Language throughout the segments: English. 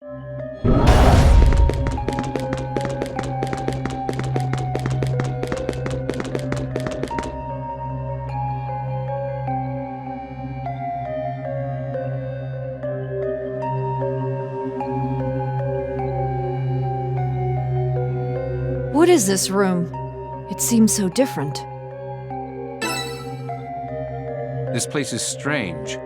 What is this room? It seems so different. This place is strange,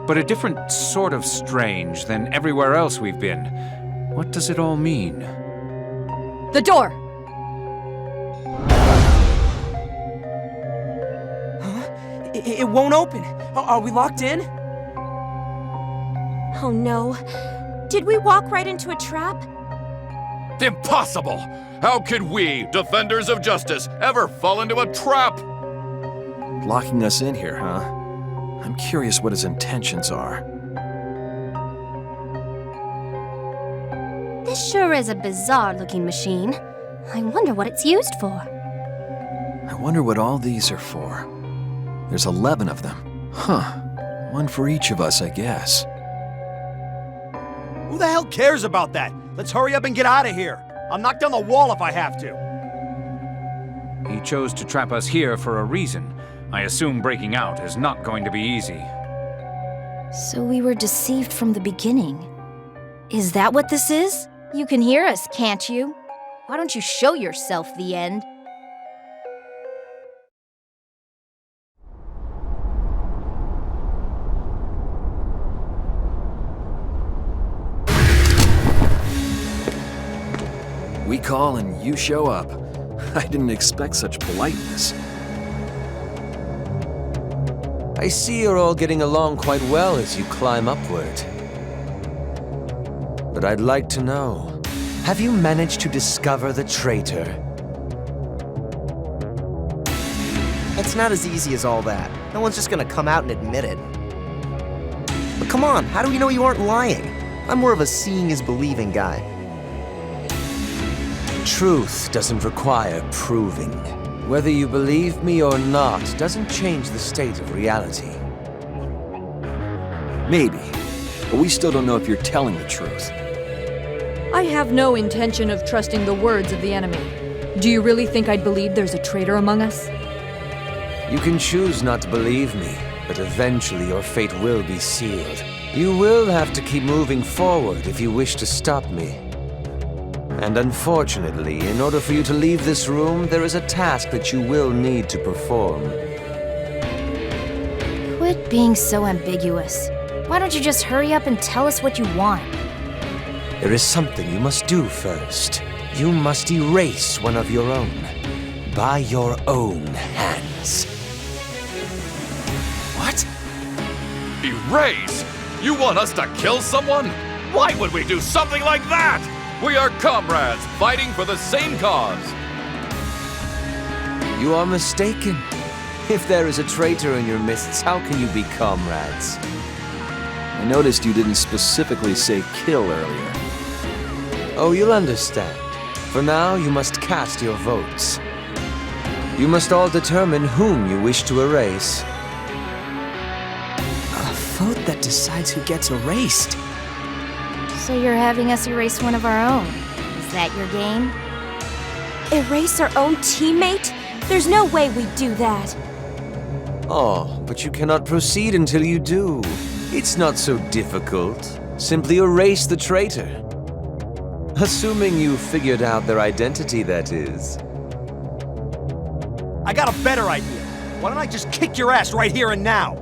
but a different sort of strange than everywhere else we've been. What does it all mean? The door! Huh? It won't open. Are we locked in? Oh no. Did we walk right into a trap? Impossible! How could we, defenders of justice, ever fall into a trap? Locking us in here, huh? I'm curious what his intentions are. This sure is a bizarre-looking machine. I wonder what it's used for. I wonder what all these are for. There's 11 of them. Huh. One for each of us, I guess. Who the hell cares about that? Let's hurry up and get out of here. I'll knock down the wall if I have to. He chose to trap us here for a reason. I assume breaking out is not going to be easy. So we were deceived from the beginning. Is that what this is? You can hear us, can't you? Why don't you show yourself, the end? We call and you show up. I didn't expect such politeness. I see you're all getting along quite well as you climb upward. But I'd like to know, have you managed to discover the traitor? It's not as easy as all that. No one's just gonna come out and admit it. But come on, how do we know you aren't lying? I'm more of a seeing is believing guy. Truth doesn't require proving. Whether you believe me or not doesn't change the state of reality. Maybe, but we still don't know if you're telling the truth. I have no intention of trusting the words of the enemy. Do you really think I'd believe there's a traitor among us? You can choose not to believe me, but eventually your fate will be sealed. You will have to keep moving forward if you wish to stop me. And unfortunately, in order for you to leave this room, there is a task that you will need to perform. Quit being so ambiguous. Why don't you just hurry up and tell us what you want? There is something you must do first. You must erase one of your own. By your own hands. What? Erase? You want us to kill someone? Why would we do something like that? We are comrades, fighting for the same cause. You are mistaken. If there is a traitor in your midst, how can you be comrades? I noticed you didn't specifically say kill earlier. Oh, you'll understand. For now, you must cast your votes. You must all determine whom you wish to erase. A vote that decides who gets erased. So you're having us erase one of our own. Is that your game? Erase our own teammate? There's no way we'd do that. Oh, but you cannot proceed until you do. It's not so difficult. Simply erase the traitor. Assuming you figured out their identity, that is. I got a better idea. Why don't I just kick your ass right here and now?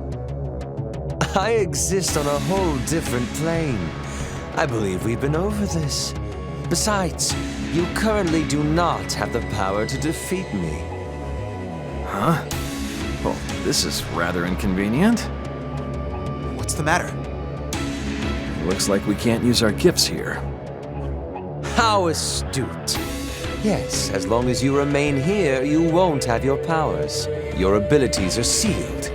I exist on a whole different plane. I believe we've been over this. Besides, you currently do not have the power to defeat me. Huh? Well, this is rather inconvenient. What's the matter? Looks like we can't use our gifts here. How astute. Yes, as long as you remain here, you won't have your powers. Your abilities are sealed,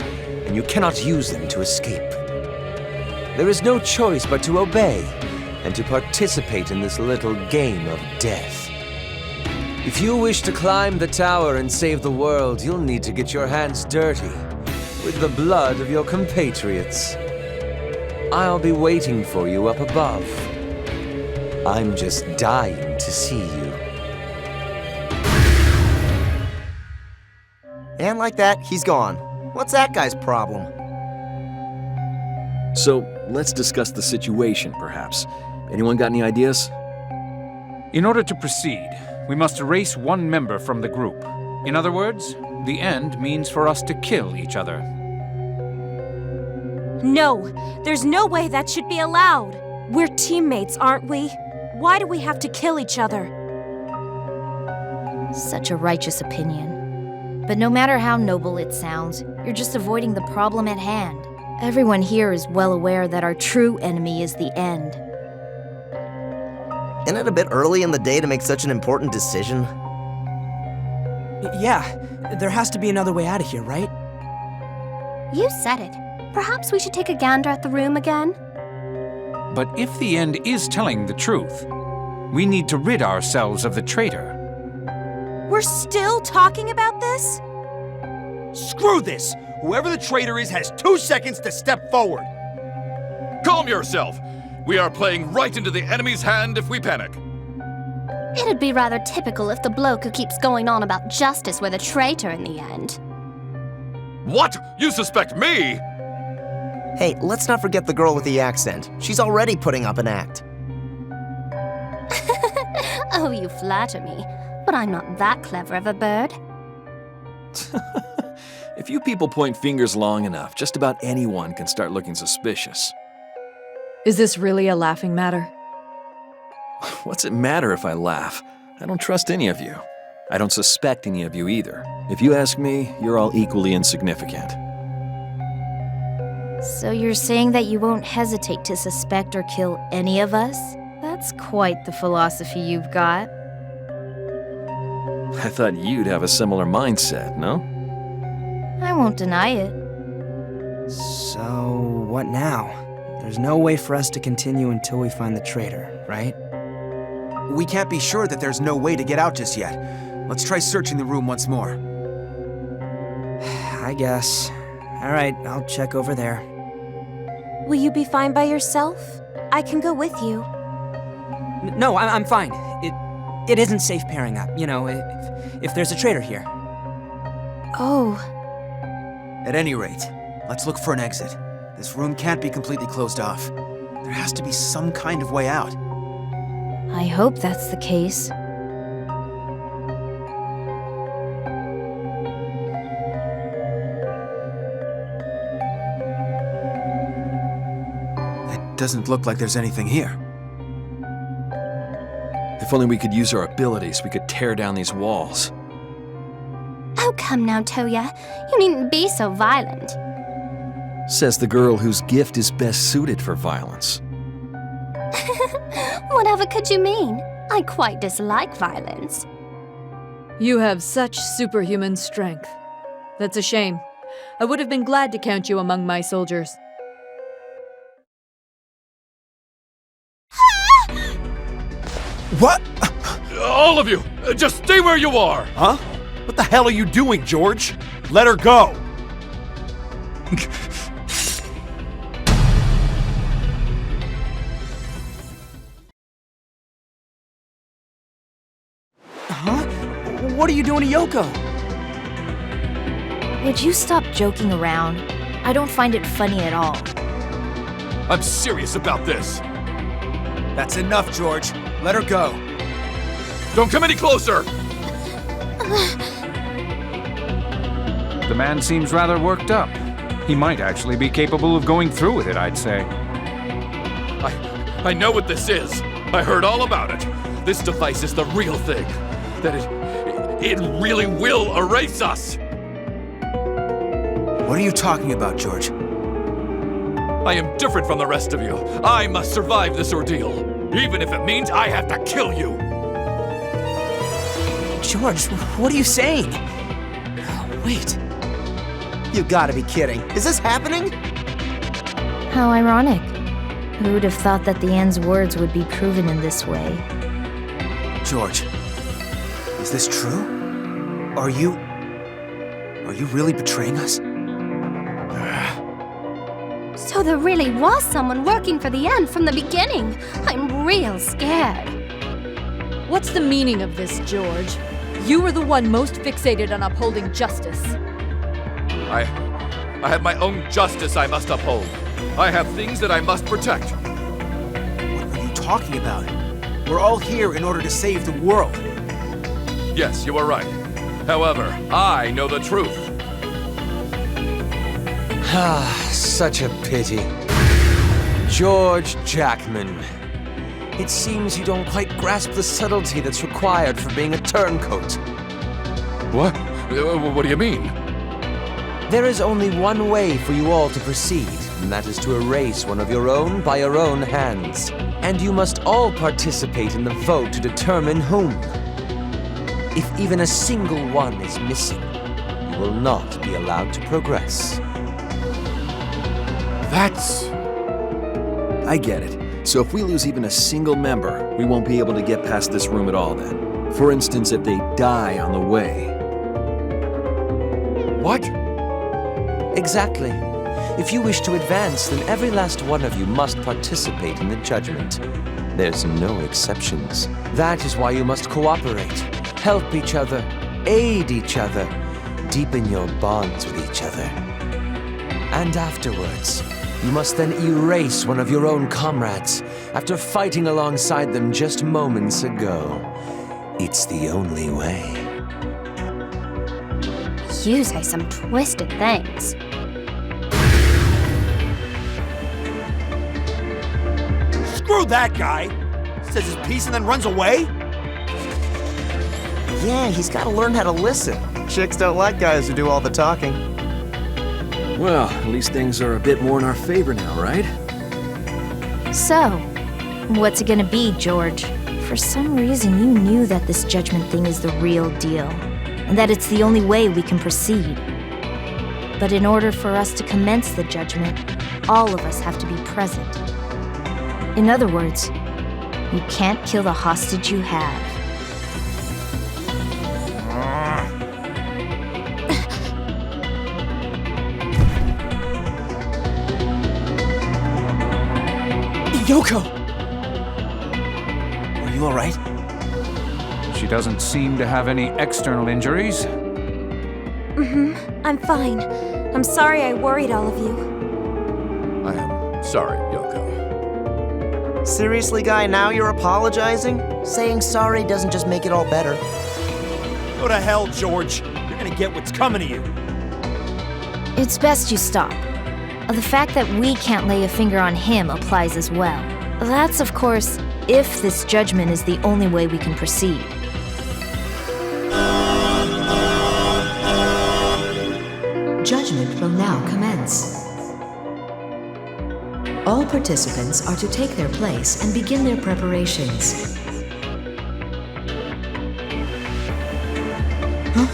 and you cannot use them to escape. There is no choice but to obey, and to participate in this little game of death. If you wish to climb the tower and save the world, you'll need to get your hands dirty with the blood of your compatriots. I'll be waiting for you up above. I'm just dying to see you. And like that, he's gone. What's that guy's problem? So, let's discuss the situation, perhaps. Anyone got any ideas? In order to proceed, we must erase one member from the group. In other words, the end means for us to kill each other. No, there's no way that should be allowed. We're teammates, aren't we? Why do we have to kill each other? Such a righteous opinion. But no matter how noble it sounds, you're just avoiding the problem at hand. Everyone here is well aware that our true enemy is the end. Isn't it a bit early in the day to make such an important decision? Yeah, there has to be another way out of here, right? You said it. Perhaps we should take a gander at the room again? But if the end is telling the truth, we need to rid ourselves of the traitor. We're still talking about this? Screw this! Whoever the traitor is has 2 seconds to step forward. Calm yourself! We are playing right into the enemy's hand if we panic. It'd be rather typical if the bloke who keeps going on about justice were the traitor in the end. What? You suspect me? Hey, let's not forget the girl with the accent. She's already putting up an act. Oh, you flatter me. But I'm not that clever of a bird. If you people point fingers long enough, just about anyone can start looking suspicious. Is this really a laughing matter? What's it matter if I laugh? I don't trust any of you. I don't suspect any of you either. If you ask me, you're all equally insignificant. So you're saying that you won't hesitate to suspect or kill any of us? That's quite the philosophy you've got. I thought you'd have a similar mindset, no? I won't deny it. So, what now? There's no way for us to continue until we find the traitor, right? We can't be sure that there's no way to get out just yet. Let's try searching the room once more. I guess. Alright, I'll check over there. Will you be fine by yourself? I can go with you. No, I'm fine. It isn't safe pairing up, you know, if there's a traitor here. Oh. At any rate, let's look for an exit. This room can't be completely closed off. There has to be some kind of way out. I hope that's the case. It doesn't look like there's anything here. If only we could use our abilities, we could tear down these walls. Oh, come now, Toya. You needn't be so violent. Says the girl whose gift is best suited for violence. Whatever could you mean? I quite dislike violence. You have such superhuman strength. That's a shame. I would have been glad to count you among my soldiers. What? All of you, just stay where you are! Huh? What the hell are you doing, George? Let her go! Huh? What are you doing to Yoko? Would you stop joking around? I don't find it funny at all. I'm serious about this. That's enough, George. Let her go. Don't come any closer! The man seems rather worked up. He might actually be capable of going through with it, I'd say. I know what this is. I heard all about it. This device is the real thing. That it really will erase us. What are you talking about, George? I am different from the rest of you. I must survive this ordeal, even if it means I have to kill you. George, what are you saying? Wait. You gotta be kidding. Is this happening? How ironic. Who would have thought that the end's words would be proven in this way? George, is this true? Are you really betraying us? So there really was someone working for the end from the beginning, I'm real scared. What's the meaning of this, George? You were the one most fixated on upholding justice. I have my own justice I must uphold. I have things that I must protect. What are you talking about? We're all here in order to save the world. Yes, you are right. However, I know the truth. Ah, such a pity. George Jackman. It seems you don't quite grasp the subtlety that's required for being a turncoat. What? What do you mean? There is only one way for you all to proceed, and that is to erase one of your own by your own hands. And you must all participate in the vote to determine whom. If even a single one is missing, you will not be allowed to progress. That's... I get it. So if we lose even a single member, we won't be able to get past this room at all then. For instance, if they die on the way. What? Exactly. If you wish to advance, then every last one of you must participate in the Judgment. There's no exceptions. That is why you must cooperate, help each other, aid each other, deepen your bonds with each other. And afterwards, you must then erase one of your own comrades after fighting alongside them just moments ago. It's the only way. You say some twisted things. Screw that guy! Says his piece and then runs away? Yeah, he's gotta learn how to listen. Chicks don't like guys who do all the talking. Well, at least things are a bit more in our favor now, right? So, what's it gonna be, George? For some reason, you knew that this Judgment thing is the real deal, and that it's the only way we can proceed. But in order for us to commence the Judgment, all of us have to be present. In other words, you can't kill the hostage you have. Yoko! Are you alright? She doesn't seem to have any external injuries. I'm fine. I'm sorry I worried all of you. I am sorry, Yoko. Seriously, guy, now you're apologizing? Saying sorry doesn't just make it all better. Go to hell, George. You're gonna get what's coming to you. It's best you stop. The fact that we can't lay a finger on him applies as well. That's, of course, if this Judgment is the only way we can proceed. Judgment will now commence. All participants are to take their place and begin their preparations. Huh?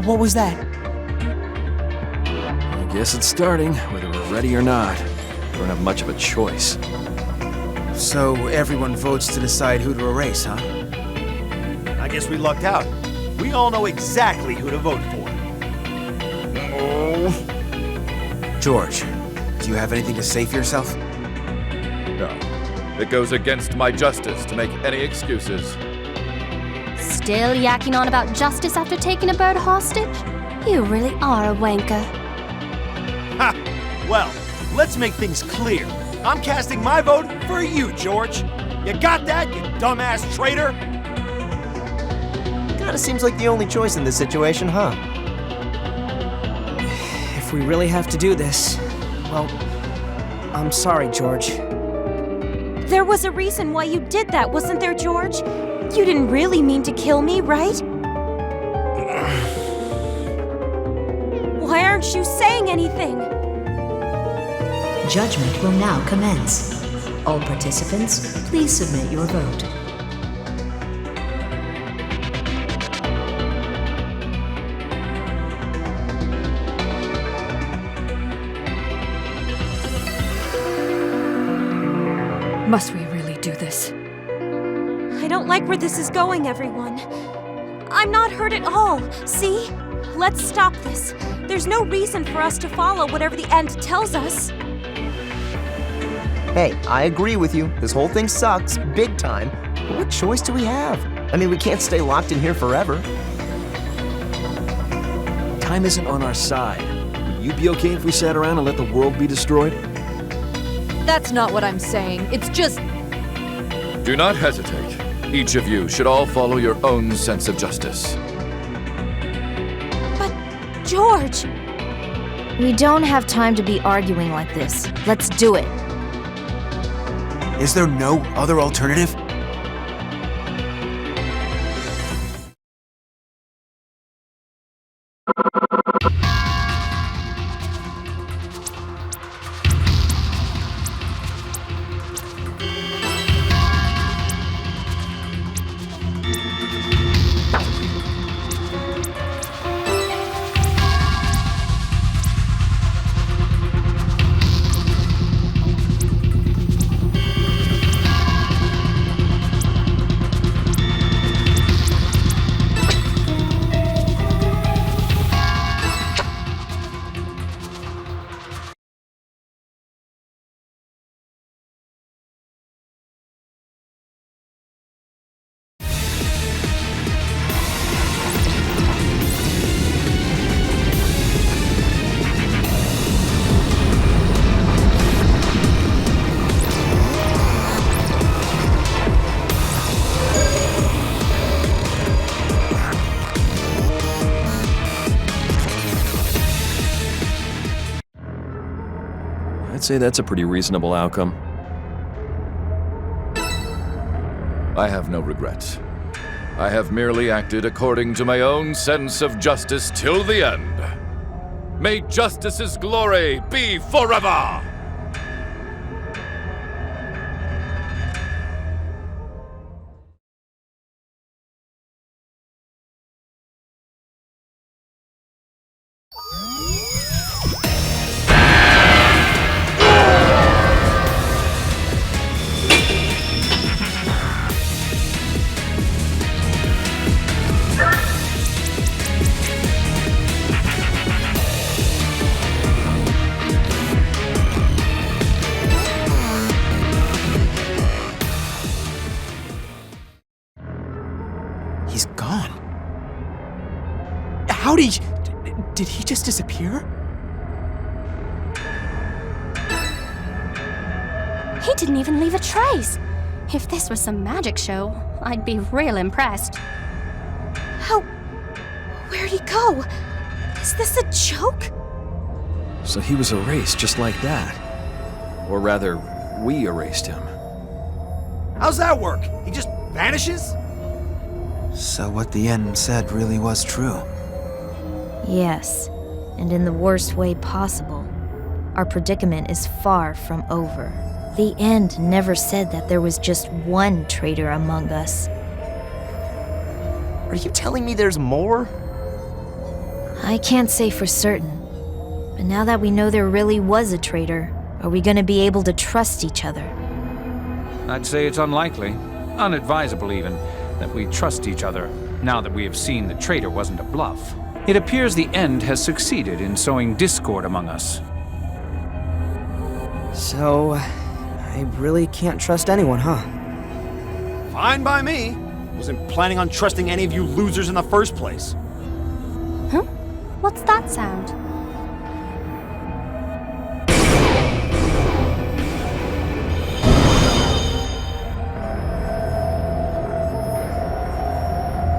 What was that? I guess it's starting, whether we're ready or not. We don't have much of a choice. So everyone votes to decide who to erase, huh? I guess we lucked out. We all know exactly who to vote for. George, do you have anything to say for yourself? No. It goes against my justice to make any excuses. Still yakking on about justice after taking a bird hostage? You really are a wanker. Ha! Well, let's make things clear. I'm casting my vote for you, George. You got that, you dumbass traitor? Kinda seems like the only choice in this situation, huh? If we really have to do this, well, I'm sorry, George. There was a reason why you did that, wasn't there, George? You didn't really mean to kill me, right? Why aren't you saying anything? Judgment will now commence. All participants, please submit your vote. Must we really do this? I don't like where this is going, everyone. I'm not hurt at all, see? Let's stop this. There's no reason for us to follow whatever the end tells us. Hey, I agree with you. This whole thing sucks, big time. But what choice do we have? I mean, we can't stay locked in here forever. Time isn't on our side. Would you be okay if we sat around and let the world be destroyed? That's not what I'm saying. It's just. Do not hesitate. Each of you should all follow your own sense of justice. But, George! We don't have time to be arguing like this. Let's do it. Is there no other alternative? I'd say that's a pretty reasonable outcome. I have no regrets. I have merely acted according to my own sense of justice till the end. May justice's glory be forever! He's gone. How did he just disappear? He didn't even leave a trace. If this was some magic show, I'd be real impressed. Where'd he go? Is this a joke? So he was erased just like that. Or rather, we erased him. How's that work? He just vanishes? So what the end said really was true. Yes, and in the worst way possible. Our predicament is far from over. The end never said that there was just one traitor among us. Are you telling me there's more? I can't say for certain. But now that we know there really was a traitor, are we gonna be able to trust each other? I'd say it's unlikely, unadvisable even, that we trust each other, now that we have seen the traitor wasn't a bluff. It appears the end has succeeded in sowing discord among us. So, I really can't trust anyone, huh? Fine by me. Wasn't planning on trusting any of you losers in the first place. Huh? What's that sound?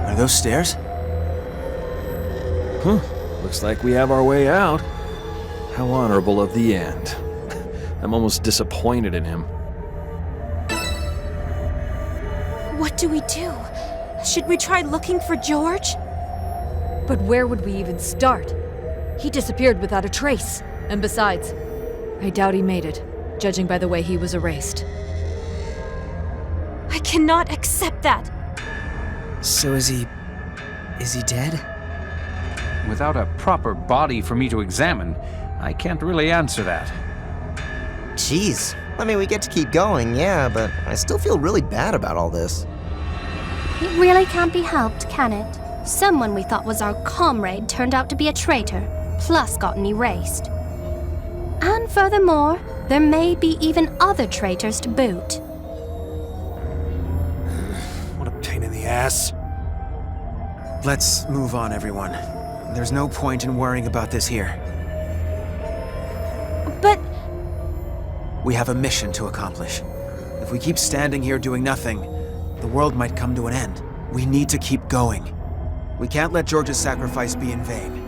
Are those stairs? Huh. Looks like we have our way out. How honorable of the end. I'm almost disappointed in him. What do we do? Should we try looking for George? But where would we even start? He disappeared without a trace. And besides, I doubt he made it, judging by the way he was erased. I cannot accept that. So is he dead? Without a proper body for me to examine, I can't really answer that. Jeez. I mean, we get to keep going, yeah, but I still feel really bad about all this. It really can't be helped, can it? Someone we thought was our comrade turned out to be a traitor, plus gotten erased. And furthermore, There may be even other traitors to boot. What a pain in the ass. Let's move on, everyone. There's no point in worrying about this here. But We have a mission to accomplish. If we keep standing here doing nothing, the world might come to an end. We need to keep going. We can't let George's sacrifice be in vain.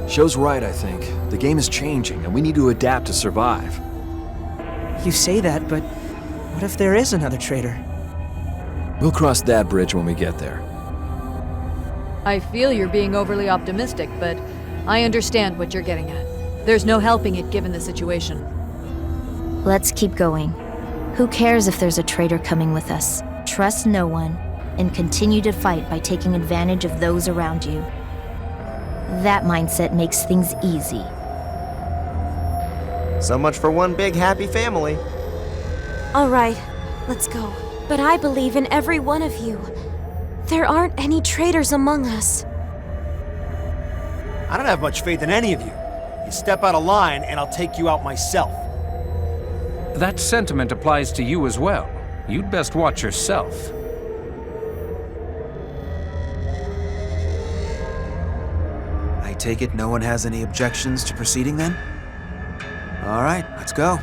Show's right, I think. The game is changing, and we need to adapt to survive. You say that, but what if there is another traitor? We'll cross that bridge when we get there. I feel you're being overly optimistic, but I understand what you're getting at. There's no helping it given the situation. Let's keep going. Who cares if there's a traitor coming with us? Trust no one, and continue to fight by taking advantage of those around you. That mindset makes things easy. So much for one big happy family. all right, let's go. But I believe in every one of you. There aren't any traitors among us. I don't have much faith in any of you. You step out of line, and I'll take you out myself. That sentiment applies to you as well. You'd best watch yourself. I take it no one has any objections to proceeding then? All right, let's go.